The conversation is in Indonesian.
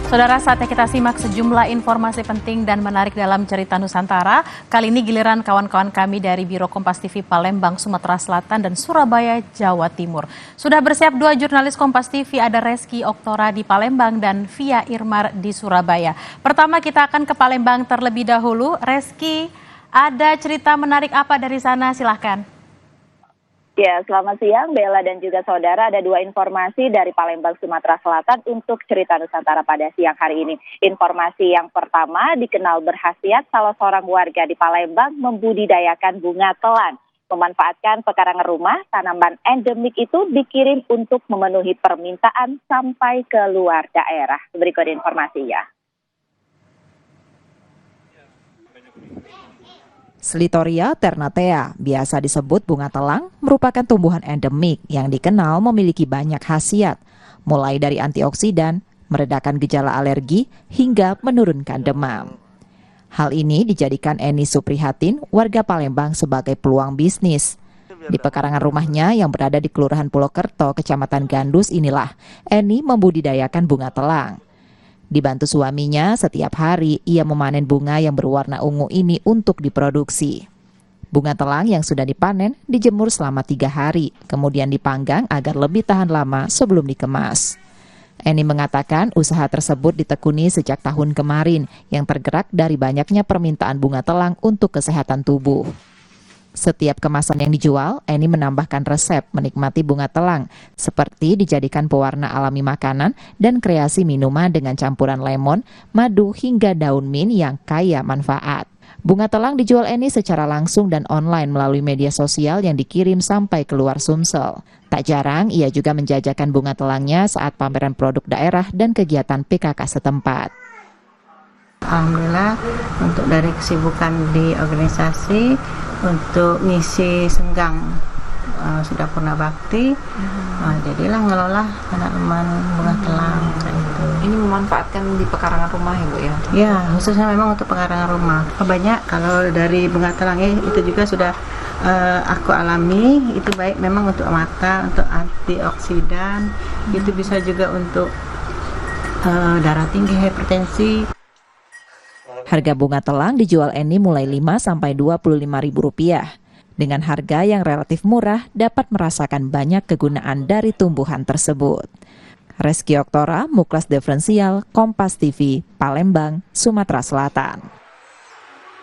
Saudara, saatnya kita simak sejumlah informasi penting dan menarik dalam cerita Nusantara. Kali ini giliran kawan-kawan kami dari Biro Kompas TV Palembang, Sumatera Selatan dan Surabaya, Jawa Timur. Sudah bersiap dua jurnalis Kompas TV, ada Reski Oktora di Palembang dan Via Irmar di Surabaya. Pertama kita akan ke Palembang terlebih dahulu. Reski, ada cerita menarik apa dari sana? Silahkan. Ya, selamat siang Bella dan juga saudara. Ada dua informasi dari Palembang, Sumatera Selatan untuk cerita Nusantara pada siang hari ini. Informasi yang pertama, dikenal berkhasiat salah seorang warga di Palembang membudidayakan bunga telang. Memanfaatkan pekarangan rumah, tanaman endemik itu dikirim untuk memenuhi permintaan sampai ke luar daerah. Berikut informasinya. Slitoria ternatea, biasa disebut bunga telang, merupakan tumbuhan endemik yang dikenal memiliki banyak khasiat, mulai dari antioksidan, meredakan gejala alergi, hingga menurunkan demam. Hal ini dijadikan Eni Suprihatin, warga Palembang, sebagai peluang bisnis. Di pekarangan rumahnya yang berada di Kelurahan Pulokerto, Kecamatan Gandus inilah Eni membudidayakan bunga telang. Dibantu suaminya, setiap hari ia memanen bunga yang berwarna ungu ini untuk diproduksi. Bunga telang yang sudah dipanen dijemur selama 3 hari, kemudian dipanggang agar lebih tahan lama sebelum dikemas. Eni mengatakan usaha tersebut ditekuni sejak tahun kemarin yang tergerak dari banyaknya permintaan bunga telang untuk kesehatan tubuh. Setiap kemasan yang dijual, Eni menambahkan resep menikmati bunga telang, seperti dijadikan pewarna alami makanan dan kreasi minuman dengan campuran lemon, madu hingga daun mint yang kaya manfaat. Bunga telang dijual Eni secara langsung dan online melalui media sosial yang dikirim sampai keluar Sumsel. Tak jarang, ia juga menjajakan bunga telangnya saat pameran produk daerah dan kegiatan PKK setempat. Alhamdulillah, untuk dari kesibukan di organisasi, untuk ngisi senggang sudah purna bakti, jadilah ngelola tanaman bunga telang kayak itu. Ini memanfaatkan di pekarangan rumah ya Bu ya? Ya, khususnya memang untuk pekarangan rumah. Banyak kalau dari bunga telangnya itu juga sudah aku alami, itu baik memang untuk mata, untuk antioksidan, itu bisa juga untuk darah tinggi, hipertensi. Harga bunga telang dijual Eni mulai Rp5-25.000. Dengan harga yang relatif murah, dapat merasakan banyak kegunaan dari tumbuhan tersebut. Reski Oktora, Muklas Diferensial, Kompas TV, Palembang, Sumatera Selatan.